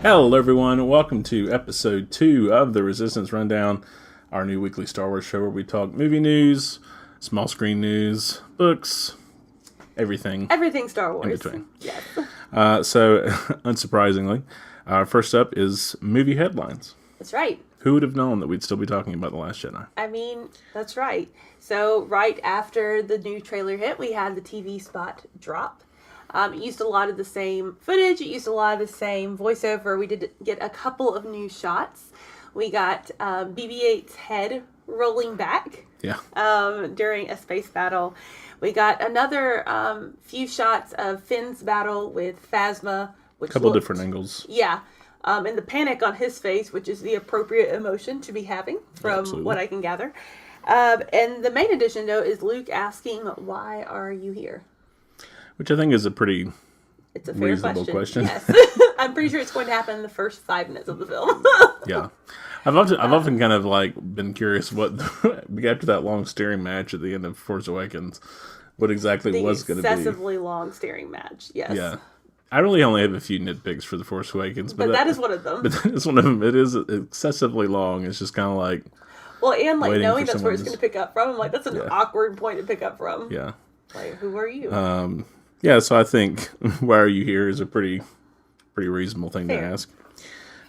Hello, everyone. Welcome to episode 2 of the Resistance Rundown, our new weekly Star Wars show where we talk movie news, small screen news, books, everything. Everything Star Wars. In between. Yes. So, unsurprisingly, first up is movie headlines. That's right. Who would have known that we'd still be talking about The Last Jedi? I mean, that's right. So, right after the new trailer hit, we had the TV spot drop. It used a lot of the same footage. It used a lot of the same voiceover. We did get a couple of new shots. We got BB-8's head rolling back during a space battle. We got another few shots of Finn's battle with Phasma. A couple different angles. Yeah. And the panic on his face, which is the appropriate emotion to be having from what I can gather. And the main addition, though, is Luke asking, "Why are you here?" Which I think is a pretty reasonable question. Yes. I'm pretty sure it's going to happen in the first 5 minutes of the film. Yeah. I've often kind of been curious what, after that long steering match at the end of Force Awakens, what exactly was going to be. The excessively long steering match, yes. Yeah. I really only have a few nitpicks for the Force Awakens. But that is one of them. But that is one of them. It is excessively long. It's just kind of like... Well, and knowing that's where it's going to pick up from, I'm like, that's an awkward point to pick up from. Yeah. Like, who are you? Yeah, so I think "Why are you here?" is a pretty reasonable thing to ask.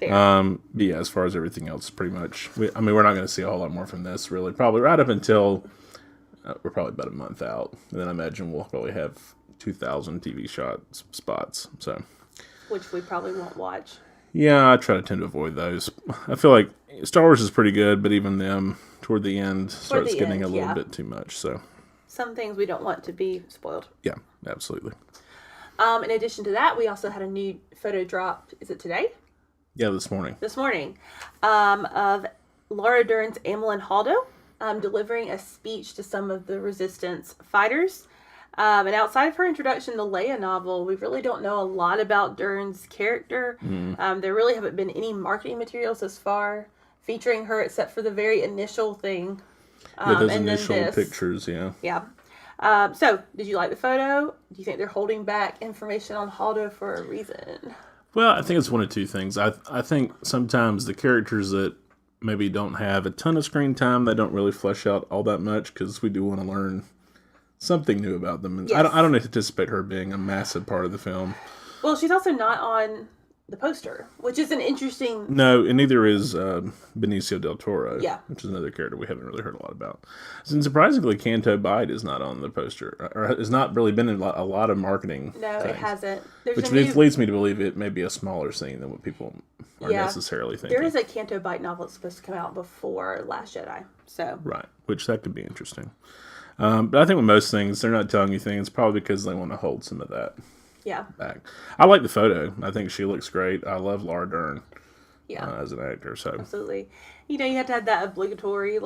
Fair. But yeah, as far as everything else, pretty much. We're not going to see a whole lot more from this, really. Probably right up until we're probably about a month out, and then I imagine we'll probably have 2,000 TV spots. So, which we probably won't watch. Yeah, I tend to avoid those. I feel like Star Wars is pretty good, but even them toward the end starts getting a little bit too much. So. Some things we don't want to be spoiled. Yeah, absolutely. In addition to that, we also had a new photo drop. Is it today? Yeah, this morning. Of Laura Dern's Amilyn Holdo delivering a speech to some of the Resistance fighters. And outside of her introduction to the Leia novel, we really don't know a lot about Dern's character. There really haven't been any marketing materials thus far featuring her except for the very initial thing. Those initial pictures, yeah. Yeah. So, did you like the photo? Do you think they're holding back information on Holdo for a reason? Well, I think it's one of two things. I think sometimes the characters that maybe don't have a ton of screen time, they don't really flesh out all that much because we do want to learn something new about them. And I don't anticipate her being a massive part of the film. Well, she's also not on the poster, which is an interesting... No, and neither is Benicio del Toro, yeah, which is another character we haven't really heard a lot about. And surprisingly, Canto Bight is not on the poster, or has not really been in a lot of marketing No, things, it hasn't. Which leads me to believe it may be a smaller scene than what people are necessarily thinking. There is a Canto Bight novel that's supposed to come out before Last Jedi, so... Right, which that could be interesting. But I think with most things, they're not telling you things, probably because they want to hold some of that back. I like the photo. I think she looks great. I love Laura Dern as an actor. So absolutely. You have to have that obligatory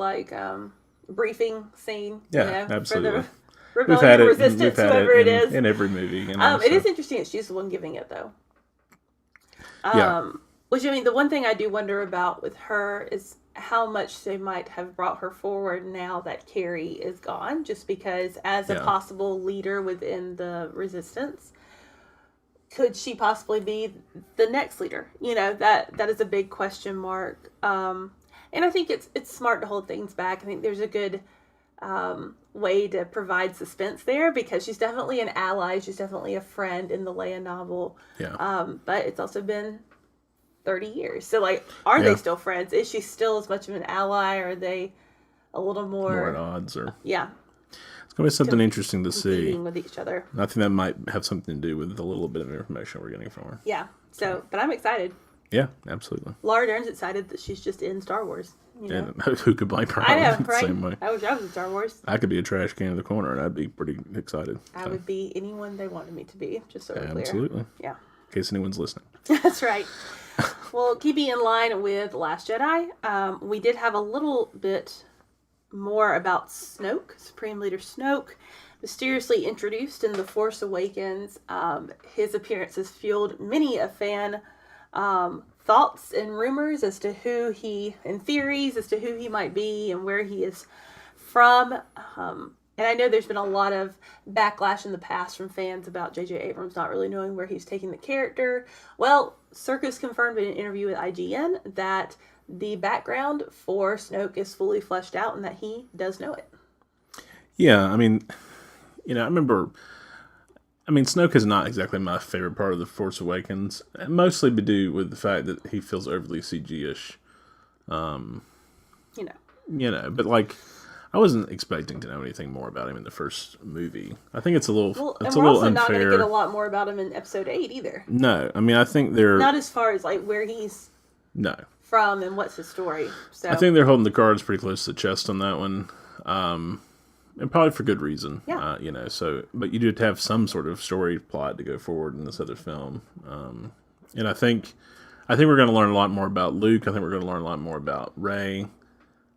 briefing scene. Yeah, absolutely. For the rebellion, resistance, whoever it is. In every movie. It is interesting that she's the one giving it, though. Which, I mean, the one thing I do wonder about with her is how much they might have brought her forward now that Carrie is gone, just because as a possible leader within the Resistance, could she possibly be the next leader? That is a big question mark. And I think it's smart to hold things back. I think there's a good way to provide suspense there because she's definitely an ally. She's definitely a friend in the Leia novel. Yeah. But it's also been 30 years. So, are they still friends? Is she still as much of an ally? Or are they a little more at odds? Or yeah. It's going to be something interesting to see. With each other. I think that might have something to do with the little bit of information we're getting from her. Yeah. So, but I'm excited. Yeah, absolutely. Laura Dern's excited that she's just in Star Wars. And who could blame her? I know, right? Same way. I wish I was in Star Wars. I could be a trash can in the corner, and I'd be pretty excited. I would be anyone they wanted me to be, just so we're clear. Absolutely. Yeah. In case anyone's listening. That's right. Well, keeping in line with Last Jedi, we did have a little bit more about Snoke, Supreme Leader Snoke, mysteriously introduced in The Force Awakens. His appearance has fueled many a fan thoughts and rumors as to and theories as to who he might be and where he is from. And I know there's been a lot of backlash in the past from fans about J.J. Abrams not really knowing where he's taking the character. Well, Serkis confirmed in an interview with IGN that the background for Snoke is fully fleshed out and that he does know it. Yeah, I mean, I remember... Snoke is not exactly my favorite part of The Force Awakens, mostly due with the fact that he feels overly CG-ish. But like... I wasn't expecting to know anything more about him in the first movie. I think it's a little unfair. And we're also not going to get a lot more about him in Episode 8 either. No, I think they're... Not as far as, like, where he's from and what's his story. So I think they're holding the cards pretty close to the chest on that one. And probably for good reason. Yeah. But you do have some sort of story plot to go forward in this other film. And I think we're going to learn a lot more about Luke. I think we're going to learn a lot more about Rey.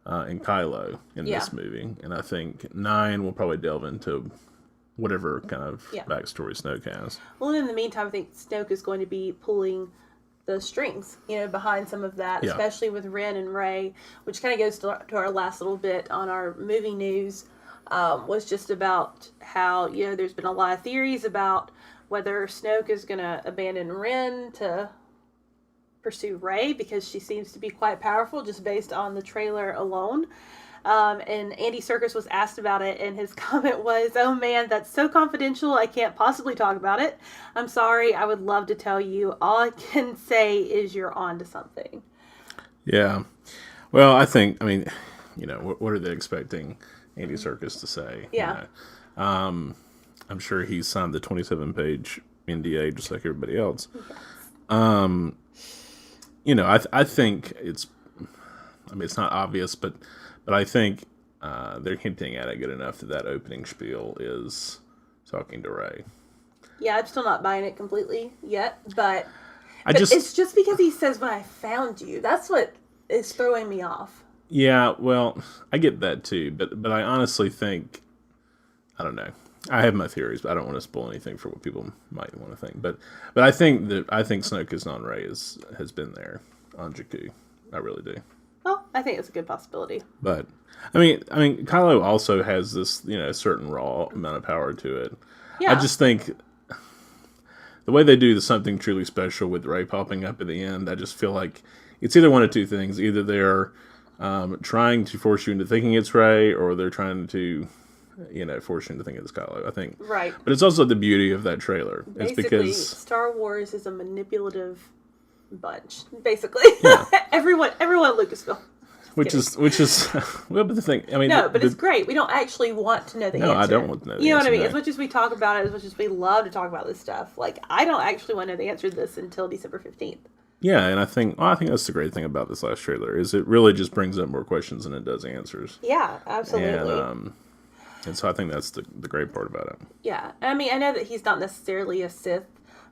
And Kylo in this movie. And I think 9 will probably delve into whatever kind of backstory Snoke has. Well, in the meantime, I think Snoke is going to be pulling the strings, behind some of that, especially with Ren and Rey, which kind of goes to our last little bit on our movie news, was just about how, there's been a lot of theories about whether Snoke is going to abandon Ren to pursue Rey because she seems to be quite powerful just based on the trailer alone. And Andy Serkis was asked about it, and his comment was, "Oh man, that's so confidential, I can't possibly talk about it. I'm sorry, I would love to tell you. All I can say is you're on to something." Yeah. Well, I think, what are they expecting Andy Serkis to say? Yeah. I'm sure he signed the 27-page NDA just like everybody else. Yes. I think it's not obvious, but I think they're hinting at it good enough that opening spiel is talking to Rey. Yeah, I'm still not buying it completely yet, but it's just because he says, "When I found you," that's what is throwing me off. Yeah, well, I get that too, but I honestly think, I don't know. I have my theories, but I don't want to spoil anything for what people might want to think. But I think Snoke is on Rey has been there on Jakku. I really do. Well, I think it's a good possibility. But Kylo also has this certain raw amount of power to it. Yeah. I just think the way they do something truly special with Rey popping up at the end, I just feel like it's either one of two things: either they're trying to force you into thinking it's Rey, or they're trying to force you into thinking it's Kylo, I think. Right. But it's also the beauty of that trailer. Basically, it's because Star Wars is a manipulative bunch. Basically, everyone at Lucasfilm. Which is well, but the thing, it's great. We don't actually want to know the answer. No, I don't want to know the answer. You know what I mean? As much as we talk about it, as much as we love to talk about this stuff, like, I don't actually want to know the answer to this until December 15th. Yeah, and I think that's the great thing about this last trailer, is it really just brings up more questions than it does answers. Yeah, absolutely. And so I think that's the great part about it. Yeah. I know that he's not necessarily a Sith,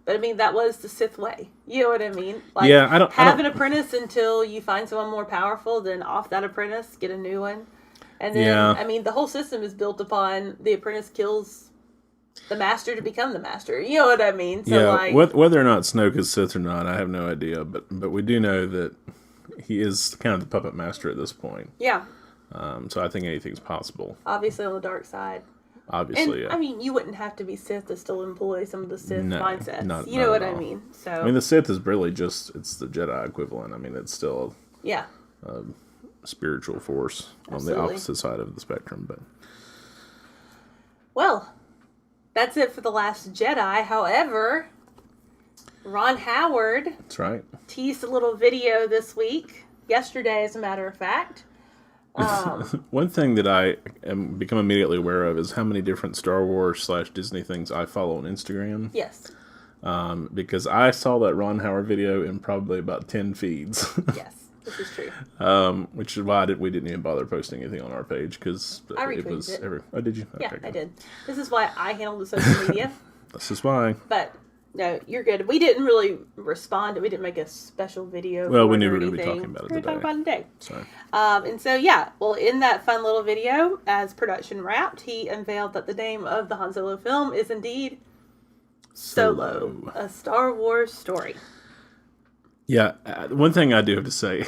but that was the Sith way. You know what I mean? Like, yeah, have an apprentice until you find someone more powerful, then off that apprentice, get a new one. And then, the whole system is built upon the apprentice kills the master to become the master. You know what I mean? So, whether or not Snoke is Sith or not, I have no idea. But we do know that he is kind of the puppet master at this point. Yeah. So I think anything's possible. Obviously on the dark side. Obviously, and, you wouldn't have to be Sith to still employ some of the Sith mindsets. Not you know what I mean? So the Sith is really it's the Jedi equivalent. It's still a spiritual force. Absolutely. On the opposite side of the spectrum. But well, that's it for The Last Jedi. However, Ron Howard that's right. teased a little video this week, yesterday as a matter of fact. One thing that I am become immediately aware of is how many different Star Wars / Disney things I follow on Instagram. Yes. Because I saw that Ron Howard video in probably about 10 feeds. Yes, this is true. Which is why we didn't even bother posting anything on our page, because it was it. Oh, did you? Yeah, okay, I did. This is why I handle the social media. This is why. But no, you're good. We didn't really respond. We didn't make a special video. Well, we knew we were going to be talking about it today. We're going to talk about it today. Sorry. And so, in that fun little video, as production wrapped, he unveiled that the name of the Han Solo film is indeed Solo, a Star Wars story. Yeah, one thing I do have to say,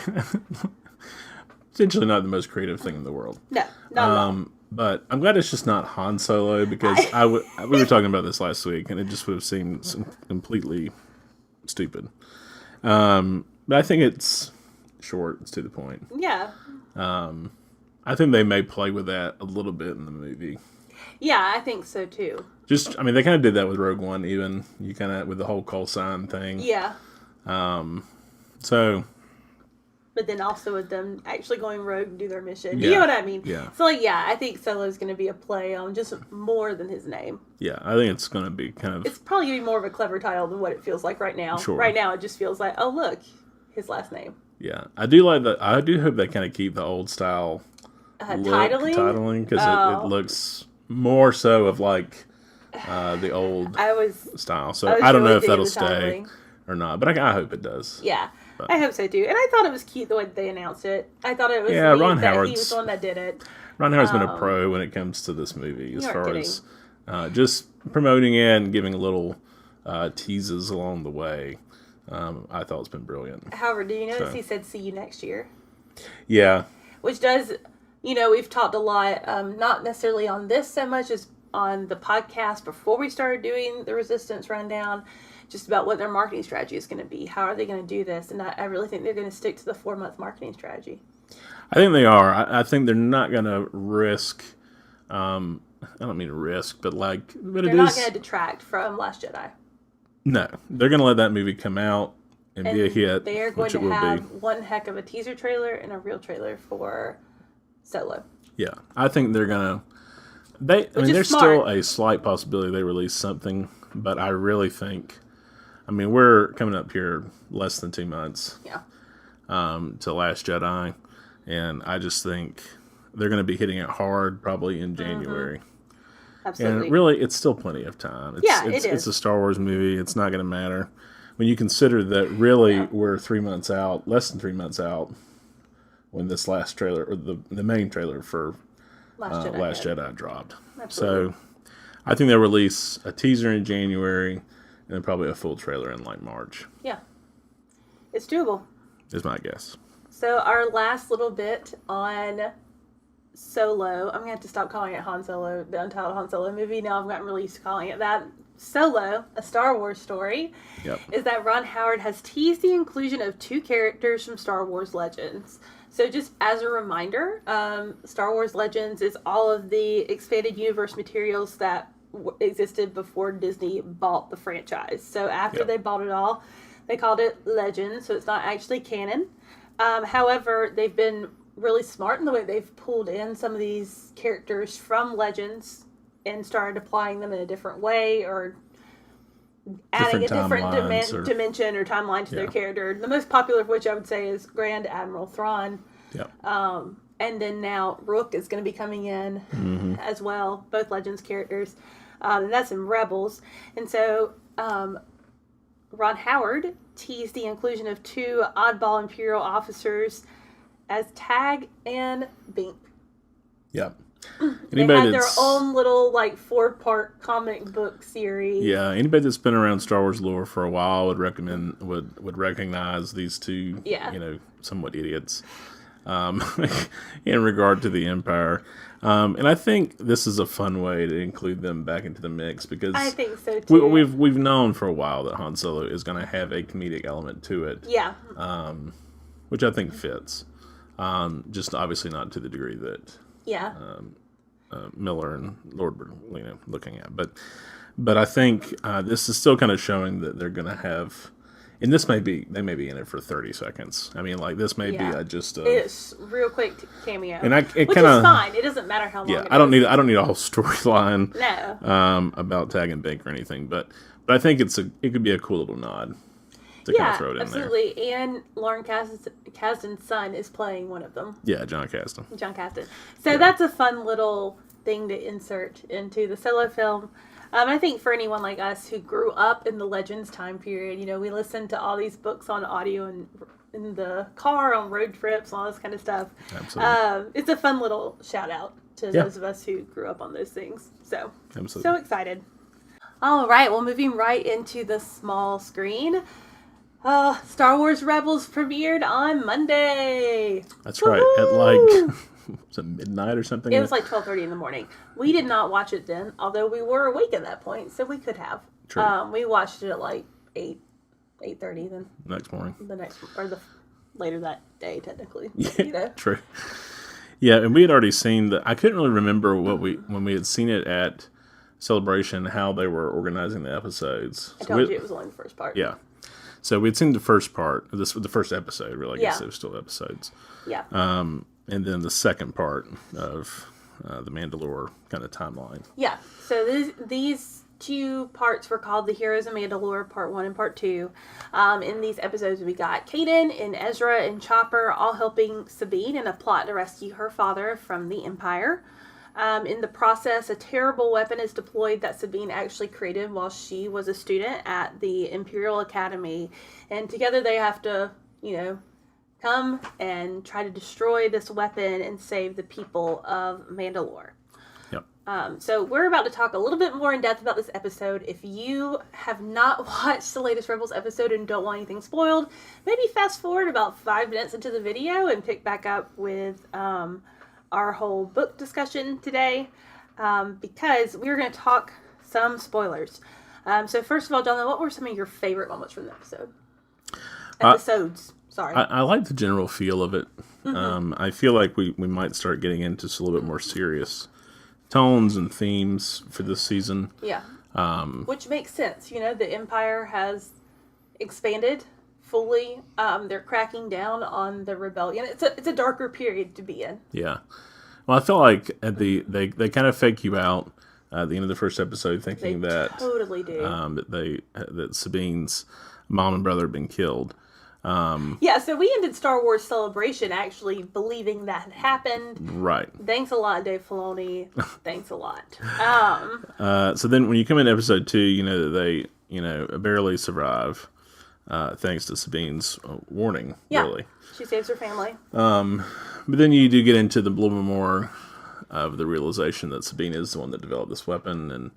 potentially not the most creative thing in the world. No, not at all. But I'm glad it's just not Han Solo, because we were talking about this last week, and it just would have seemed completely stupid. But I think it's short. It's to the point. Yeah. I think they may play with that a little bit in the movie. Yeah, I think so too. They kind of did that with Rogue One, even. You kind of, with the whole call sign thing. Yeah. So. But then also with them actually going rogue and do their mission. Yeah. You know what I mean? Yeah. So, I think Solo's going to be a play on just more than his name. Yeah, I think it's going to be kind of... It's probably going to be more of a clever title than what it feels like right now. Sure. Right now, it just feels like, oh, look, his last name. Yeah. I do like that. I do hope they kind of keep the old style titling, because it looks more so of like the old style. So I don't know if that'll stay or not, but I hope it does. Yeah. But I hope so too. And I thought it was cute the way they announced it. I thought it was Ron Howard. He was the one that did it. Ron Howard's been a pro when it comes to this movie, as far as just promoting it and giving little teases along the way. I thought it's been brilliant. However, do you notice he said "see you next year"? Yeah. Which does, we've talked a lot, not necessarily on this so much as on the podcast before we started doing the Resistance Rundown, just about what their marketing strategy is going to be. How are they going to do this? And I really think they're going to stick to the 4-month marketing strategy. I think they are. I think they're not going to risk. I don't mean risk, but they're not going to detract from Last Jedi. No, they're going to let that movie come out and be a hit. They are going to have one heck of a teaser trailer and a real trailer for Solo. Yeah, I think they're going to. There's still a slight possibility they release something, but I really think. We're coming up here less than 2 months. Yeah. To Last Jedi, and I just think they're going to be hitting it hard probably in January. Absolutely. And really, it's still plenty of time. It is. It's a Star Wars movie. It's not going to matter when you consider that. Really, we're 3 months out, less than 3 months out, when this last trailer or the main trailer for Last Jedi dropped. Absolutely. So, I think they'll release a teaser in January. And then probably a full trailer in March. Yeah. It's doable. Is my guess. So our last little bit on Solo, I'm going to have to stop calling it Han Solo, the Untitled Han Solo movie. Now I've gotten really used to calling it that. Solo, a Star Wars story, is that Ron Howard has teased the inclusion of 2 characters from Star Wars Legends. So just as a reminder, Star Wars Legends is all of the expanded universe materials that existed before Disney bought the franchise. So after they bought it all, they called it Legends, so it's not actually canon. However, they've been really smart in the way they've pulled in some of these characters from Legends and started applying them in a different way, or adding a different dimension or timeline to their character. The most popular of which I would say is Grand Admiral Thrawn. And then now Rook is going to be coming in as well, both Legends characters. And that's in Rebels. And so Ron Howard teased the inclusion of 2 oddball Imperial officers as Tag and Bink. Yeah. They had their own little 4-part comic book series. Yeah, anybody that's been around Star Wars lore for a while would recognize these 2 somewhat idiots in regard to the Empire. And I think this is a fun way to include them back into the mix, because I think so too. We've known for a while that Han Solo is going to have a comedic element to it. Yeah. Which I think fits. Just obviously not to the degree that Miller and Lord were looking at. But I think this is still kind of showing that they're going to have. And they may be in it for 30 seconds. This may be just a... It's real quick cameo. And which is fine. It doesn't matter how long it is. I don't need a whole storyline no. About Tag and Bink or anything. But I think it could be a cool little nod to kind of throw it in there. Absolutely. And Lauren Kasdan's son is playing one of them. Yeah, John Kasdan. So that's a fun little thing to insert into the Solo film. I think for anyone like us who grew up in the Legends time period, we listened to all these books on audio and in the car on road trips and all this kind of stuff. Absolutely. It's a fun little shout out to those of us who grew up on those things. So, absolutely. So excited. All right, well, moving right into the small screen. Star Wars Rebels premiered on Monday. That's right. At was it midnight or something? It was like 12:30 in the morning. We did not watch it then, although we were awake at that point, so we could have. True. We watched it at like 8:30 then. Next morning. Later that day, technically. Yeah, true. Yeah, and we had already seen I couldn't really remember when we had seen it at Celebration, how they were organizing the episodes. I told you it was only the first part. Yeah. So we'd seen the first part, the first episode, really. I guess it was still episodes. Yeah. And then the second part of the Mandalore kind of timeline. Yeah. So these two parts were called The Heroes of Mandalore, Part 1 and Part 2. In these episodes, we got Kaden and Ezra and Chopper all helping Sabine in a plot to rescue her father from the Empire. In the process, a terrible weapon is deployed that Sabine actually created while she was a student at the Imperial Academy. And together they have to, come and try to destroy this weapon and save the people of Mandalore. So we're about to talk a little bit more in depth about this episode. If you have not watched the latest Rebels episode and don't want anything spoiled, maybe fast forward about 5 minutes into the video and pick back up with our whole book discussion today, because we're going to talk some spoilers. So first of all, Jonathan, what were some of your favorite moments from the episode? Episodes. Sorry. I like the general feel of it. Mm-hmm. I feel like we might start getting into a little bit more serious tones and themes for this season. Yeah. Which makes sense. The Empire has expanded fully. They're cracking down on the rebellion. It's a darker period to be in. Yeah. Well, I feel like at they kind of fake you out at the end of the first episode, thinking that totally do. That Sabine's mom and brother have been killed. Yeah, so we ended Star Wars Celebration actually believing that had happened. Right. Thanks a lot, Dave Filoni. Thanks a lot. So then when you come into episode 2, you know that they, barely survive, thanks to Sabine's warning, really. She saves her family. But then you do get into the little bit more of the realization that Sabine is the one that developed this weapon,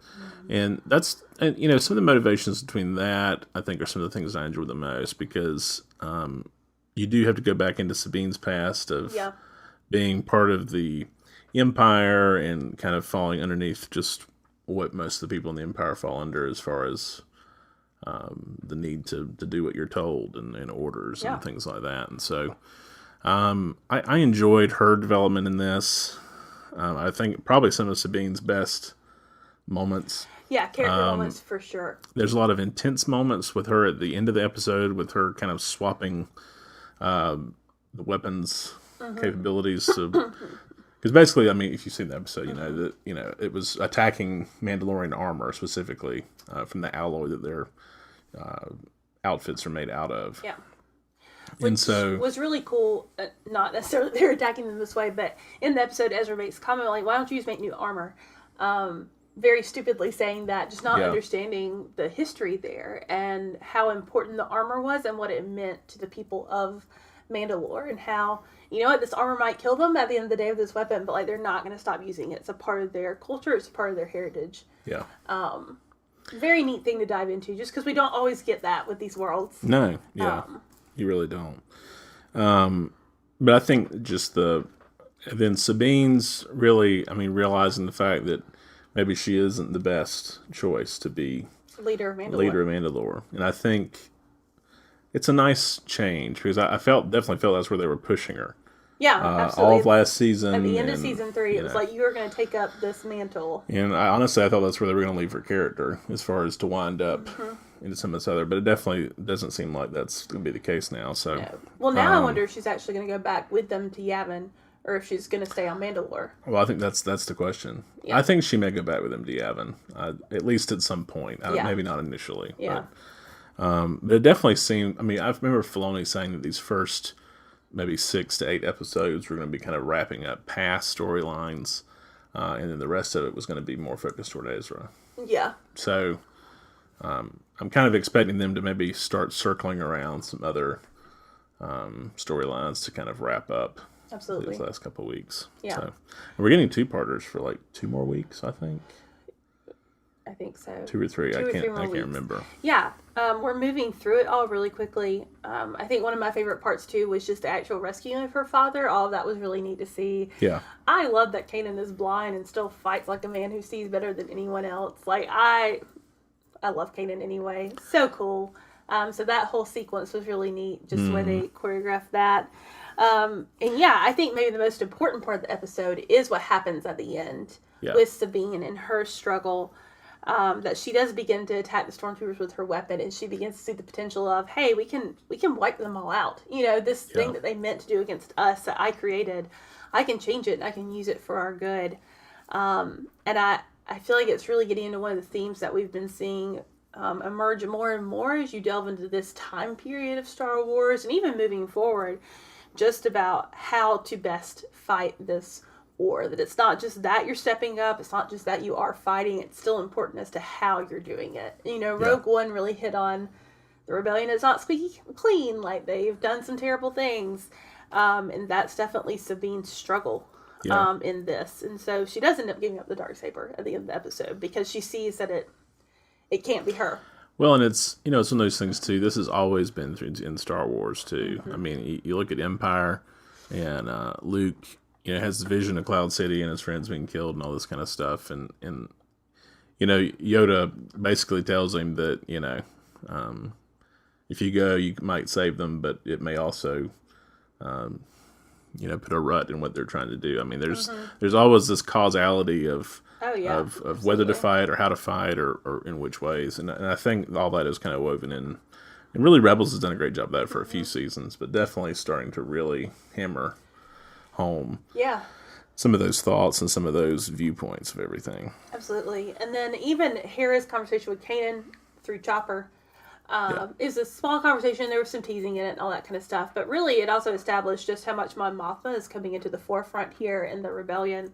and that's some of the motivations between that, I think, are some of the things I enjoy the most, because you do have to go back into Sabine's past of being part of the Empire and kind of falling underneath just what most of the people in the Empire fall under, as far as the need to do what you're told and orders and things like that. And so I enjoyed her development in this. I think probably some of Sabine's best moments. Yeah, character moments for sure. There's a lot of intense moments with her at the end of the episode, with her kind of swapping the weapons capabilities. Because basically, I mean, if you've seen the episode, you know that it was attacking Mandalorian armor specifically from the alloy that their outfits are made out of. Yeah. And Which so was really cool. Not necessarily they're attacking them this way, but in the episode, Ezra makes a comment like, "Why don't you just make new armor?" Very stupidly saying that, just not understanding the history there and how important the armor was and what it meant to the people of Mandalore, and how, this armor might kill them at the end of the day with this weapon, but they're not going to stop using it. It's a part of their culture. It's a part of their heritage. Yeah. Very neat thing to dive into, just because we don't always get that with these worlds. No. Yeah. You really don't. But I think just then Sabine's really, realizing the fact that maybe she isn't the best choice to be leader of Mandalore. And I think it's a nice change, because I definitely felt that's where they were pushing her. Yeah, absolutely. All of last season. At the end of season 3, it was like, you were going to take up this mantle. And I thought that's where they were going to leave her character, as far as to wind up into some of this other. But it definitely doesn't seem like that's going to be the case now. So, no. Well, now I wonder if she's actually going to go back with them to Yavin, or if she's going to stay on Mandalore. Well, I think that's the question. Yeah. I think she may go back with them to Yavin, at least at some point. Maybe not initially. Yeah. But it definitely seemed... I remember Filoni saying that these first maybe 6 to 8 episodes were going to be kind of wrapping up past storylines, and then the rest of it was going to be more focused toward Ezra. Yeah. So I'm kind of expecting them to maybe start circling around some other storylines to kind of wrap up. Absolutely. These last couple of weeks. Yeah. So, and we're getting 2-parters for 2 more weeks, I think. I think so. 2 or 3. I can't remember. Yeah. We're moving through it all really quickly. I think one of my favorite parts, too, was just the actual rescuing of her father. All of that was really neat to see. Yeah. I love that Kanan is blind and still fights like a man who sees better than anyone else. Like, I love Kanan anyway. So cool. So that whole sequence was really neat, just the way they choreographed that. And yeah, I think maybe the most important part of the episode is what happens at the end with Sabine and her struggle. That she does begin to attack the stormtroopers with her weapon, and she begins to see the potential of, hey, we can wipe them all out. You know, this thing that they meant to do against us that I created, I can change it and I can use it for our good. And I feel like it's really getting into one of the themes that we've been seeing emerge more and more as you delve into this time period of Star Wars, and even moving forward, just about how to best fight this war. That it's not just that you're stepping up, it's not just that you are fighting, it's still important as to how you're doing it. You know, Rogue One really hit on the rebellion is not squeaky clean, like they've done some terrible things. And that's definitely Sabine's struggle in this. And so she does end up giving up the Darksaber at the end of the episode because she sees that it can't be her. Well, and it's, you know, it's one of those things, too. This has always been in Star Wars, too. I mean, you look at Empire, and Luke, you know, has the vision of Cloud City and his friends being killed and all this kind of stuff. And you know, Yoda basically tells him that, you know, if you go, you might save them, but it may also, you know, put a rut in what they're trying to do. I mean, there's always this causality of whether to fight or how to fight or in which ways. And I think all that is kind of woven in. And really, Rebels has done a great job of that for a few seasons, but definitely starting to really hammer home some of those thoughts and some of those viewpoints of everything. Absolutely. And then even Hera's conversation with Kanan through Chopper is a small conversation. There was some teasing in it and all that kind of stuff. But really, it also established just how much Mon Mothma is coming into the forefront here in the rebellion,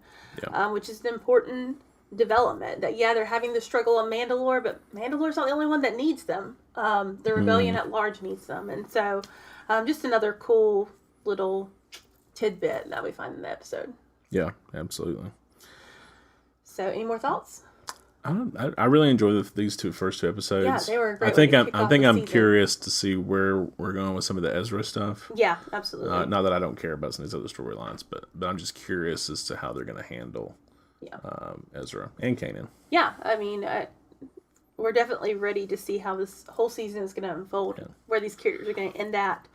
which is an important development. That, they're having the struggle on Mandalore, but Mandalore's not the only one that needs them. The rebellion at large needs them. And so just another cool little tidbit that we find in the episode. Yeah, absolutely. So, any more thoughts? I really enjoyed these first two episodes. Yeah, they were great. I think I'm curious to see where we're going with some of the Ezra stuff. Yeah, absolutely. Not that I don't care about some of these other storylines, but I'm just curious as to how they're going to handle Ezra and Kanan. Yeah, I mean, we're definitely ready to see how this whole season is going to unfold, where these characters are going to end at.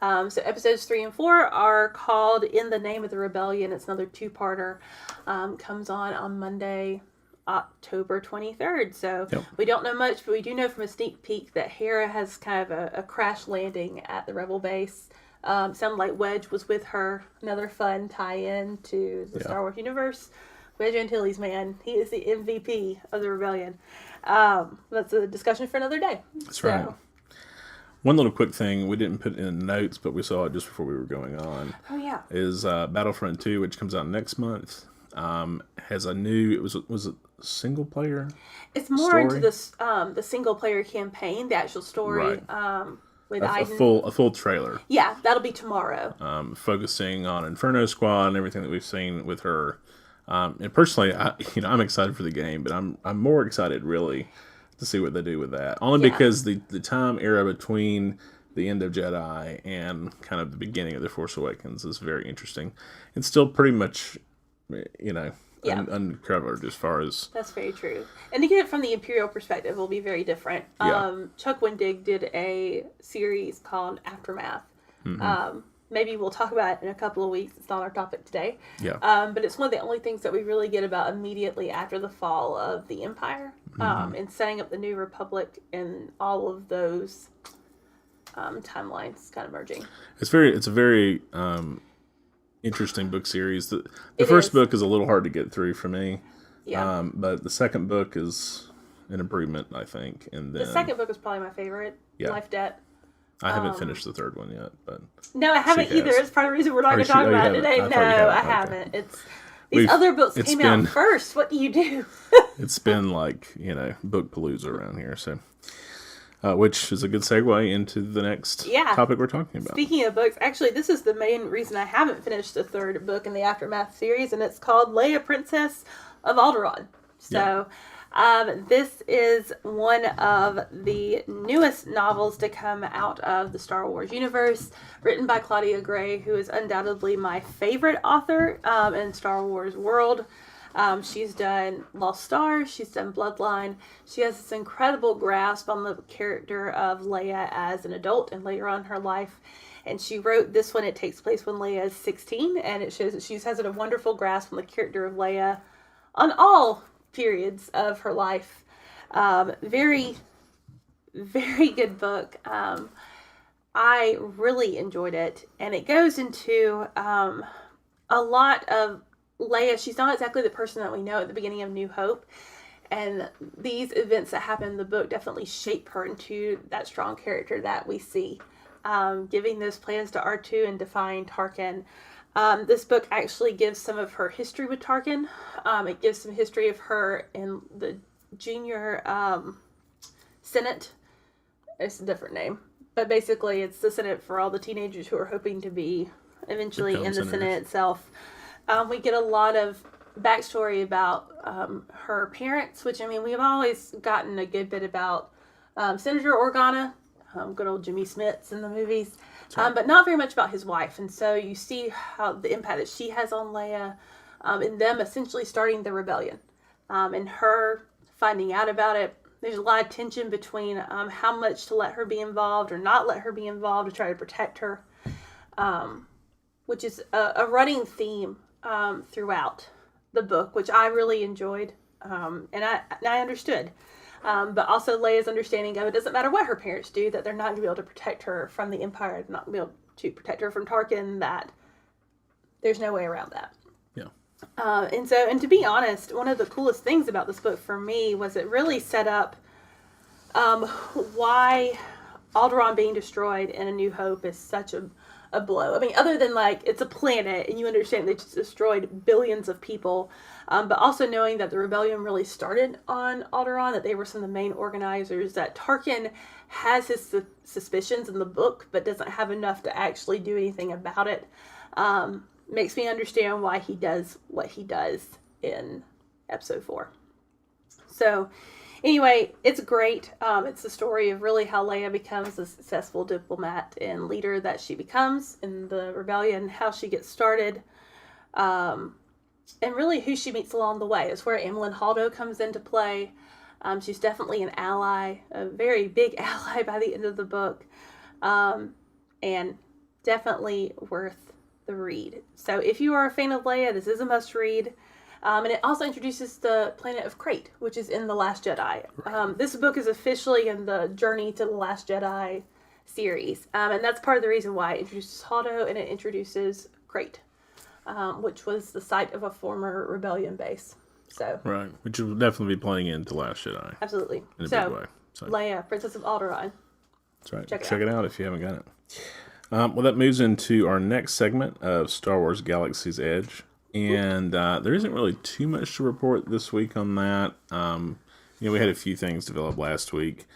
So episodes 3 and 4 are called In the Name of the Rebellion. It's another 2-parter. Comes on Monday, October 23rd. So we don't know much, but we do know from a sneak peek that Hera has kind of a crash landing at the Rebel base. Sounded like Wedge was with her. Another fun tie-in to the Star Wars universe. Wedge Antilles, man. He is the MVP of the Rebellion. That's a discussion for another day. That's right. One little quick thing we didn't put in notes, but we saw it just before we were going on. Oh yeah, is Battlefront 2, which comes out next month. Has a new. Was it single player? It's more into the single player campaign, the actual story. Right. With Iden. A full trailer. Yeah, that'll be tomorrow. Focusing on Inferno Squad and everything that we've seen with her. And personally, I'm excited for the game, but I'm more excited really to see what they do with that. Only because the time era between the end of Jedi and kind of the beginning of The Force Awakens is very interesting. It's still pretty much, uncovered as far as... That's very true. And to get it from the Imperial perspective will be very different. Chuck Wendig did a series called Aftermath. Mm-hmm. Maybe we'll talk about it in a couple of weeks. It's not our topic today. Yeah. But it's one of the only things that we really get about immediately after the fall of the Empire. And setting up the New Republic and all of those timelines kind of merging. It's a very interesting book series. The first book is a little hard to get through for me. Yeah. But the second book is an improvement, I think. And then, the second book is probably my favorite. Yeah. Life Debt. I haven't finished the third one yet, but no, I haven't either. It's part of the reason we're not going to talk about it today. I haven't. These other books came out first. What do you do? It's been like book palooza around here, so which is a good segue into the next topic we're talking about. Speaking of books, actually, this is the main reason I haven't finished the third book in the Aftermath series, and it's called Leia, Princess of Alderaan. So. This is one of the newest novels to come out of the Star Wars universe, written by Claudia Gray, who is undoubtedly my favorite author in Star Wars world. She's done Lost Stars, she's done Bloodline. She has this incredible grasp on the character of Leia as an adult and later on in her life. And she wrote this one. It takes place when Leia is 16, and it shows that she has a wonderful grasp on the character of Leia on all periods of her life. Very, very good book. I really enjoyed it, and it goes into a lot of Leia. She's not exactly the person that we know at the beginning of New Hope, and these events that happen in the book definitely shape her into that strong character that we see. Giving those plans to R2 and defying Tarkin. This book actually gives some of her history with Tarkin. It gives some history of her in the junior Senate. It's a different name. But basically it's the Senate for all the teenagers who are hoping to be eventually in the Senate itself. We get a lot of backstory about her parents, which, I mean, we've always gotten a good bit about Senator Organa. Good old Jimmy Smits in the movies, but not very much about his wife. And so you see how the impact that she has on Leia, and them essentially starting the rebellion, and her finding out about it. There's a lot of tension between how much to let her be involved or not let her be involved to try to protect her, which is a running theme throughout the book, which I really enjoyed, and I understood. But also Leia's understanding of it doesn't matter what her parents do, that they're not going to be able to protect her from the Empire, not going to be able to protect her from Tarkin, that there's no way around that. Yeah. And to be honest, one of the coolest things about this book for me was it really set up why Alderaan being destroyed in A New Hope is such a blow. I mean, other than, like, it's a planet and you understand they just destroyed billions of people, but also knowing that the rebellion really started on Alderaan, that they were some of the main organizers, that Tarkin has his suspicions in the book but doesn't have enough to actually do anything about it, makes me understand why he does what he does in episode 4. So anyway, it's great. It's the story of really how Leia becomes the successful diplomat and leader that she becomes in the rebellion, how she gets started, and really who she meets along the way. It's where Emlyn Haldo comes into play. She's definitely an ally, a very big ally by the end of the book, and definitely worth the read. So if you are a fan of Leia, this is a must-read. And it also introduces the planet of Crate, which is in The Last Jedi. This book is officially in the Journey to The Last Jedi series. And that's part of the reason why it introduces Haldo and it introduces Crate, which was the site of a former rebellion base. So right, which will definitely be playing into Last Jedi. Absolutely. In a big way. So Leia, Princess of Alderaan. That's right. Check it out if you haven't got it. Well, that moves into our next segment of Star Wars Galaxies Edge. And there isn't really too much to report this week on that. We had a few things develop last week.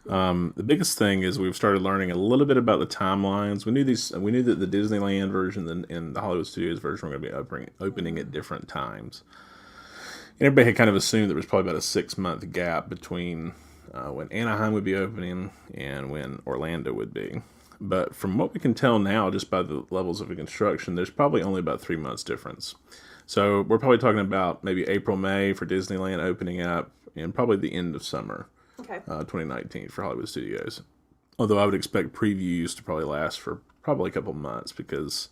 The biggest thing is we've started learning a little bit about the timelines. We knew that the Disneyland version and the Hollywood Studios version were going to be opening at different times. And everybody had kind of assumed there was probably about a 6-month gap between when Anaheim would be opening and when Orlando would be. But from what we can tell now, just by the levels of the construction, there's probably only about 3 months difference. So we're probably talking about maybe April, May for Disneyland opening up, and probably the end of summer, 2019 for Hollywood Studios. Although I would expect previews to probably last for probably a couple months because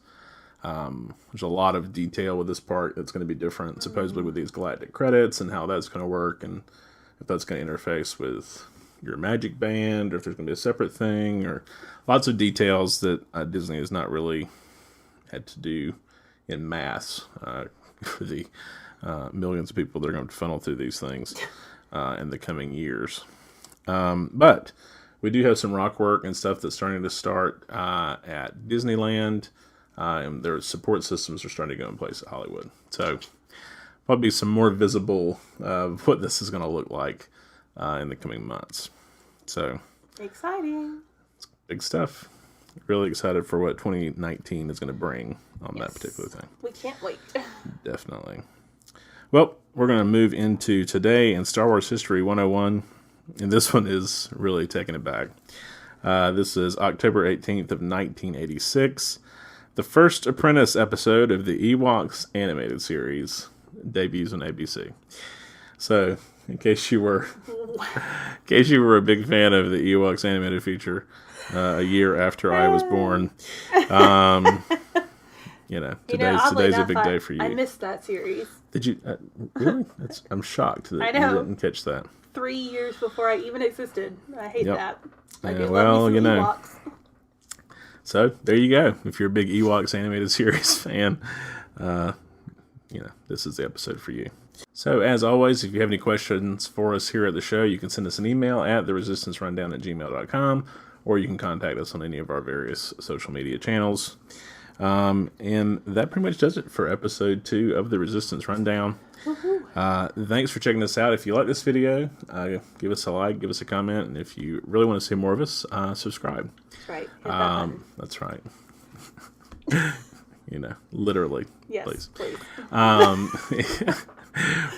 there's a lot of detail with this part that's going to be different, supposedly with these galactic credits and how that's going to work and if that's going to interface with your Magic Band, or if there's going to be a separate thing, or lots of details that Disney has not really had to do in mass for the millions of people that are going to funnel through these things in the coming years. But we do have some rock work and stuff that's starting to start at Disneyland, and their support systems are starting to go in place at Hollywood. So probably some more visible of what this is going to look like in the coming months. So exciting. It's big stuff. Really excited for what 2019 is going to bring on that particular thing. We can't wait. Definitely. Well, we're going to move into today in Star Wars History 101, and this one is really taking it back. This is October 18th of 1986. The first Apprentice episode of the Ewoks animated series debuts on ABC. So, in case you were a big fan of the Ewoks animated feature, a year after I was born, today's a big day for you. I missed that series. Did you really? I'm shocked that you didn't catch that. 3 years before I even existed. I hate that. Ewoks. So there you go. If you're a big Ewoks animated series fan, this is the episode for you. So as always, if you have any questions for us here at the show, you can send us an email at theresistancerundown@gmail.com, or you can contact us on any of our various social media channels. And that pretty much does it for episode 2 of the Resistance Rundown. Thanks for checking us out. If you like this video, give us a like, give us a comment, and if you really want to see more of us, subscribe. That's right. Hit that button. That's right. Literally. Yes, please.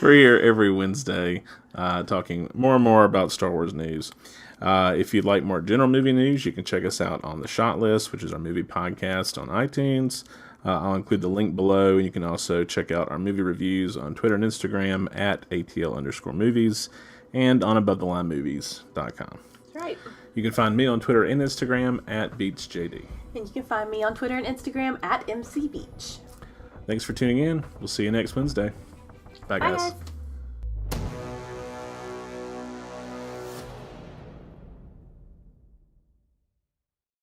We're here every Wednesday talking more and more about Star Wars news. If you'd like more general movie news, you can check us out on The Shot List, which is our movie podcast on iTunes. I'll include the link below, and you can also check out our movie reviews on Twitter and Instagram at ATL_movies and on AboveTheLineMovies.com. That's right. You can find me on Twitter and Instagram at BeachJD. And you can find me on Twitter and Instagram at MCBeach. Thanks for tuning in. We'll see you next Wednesday. Bye, guys.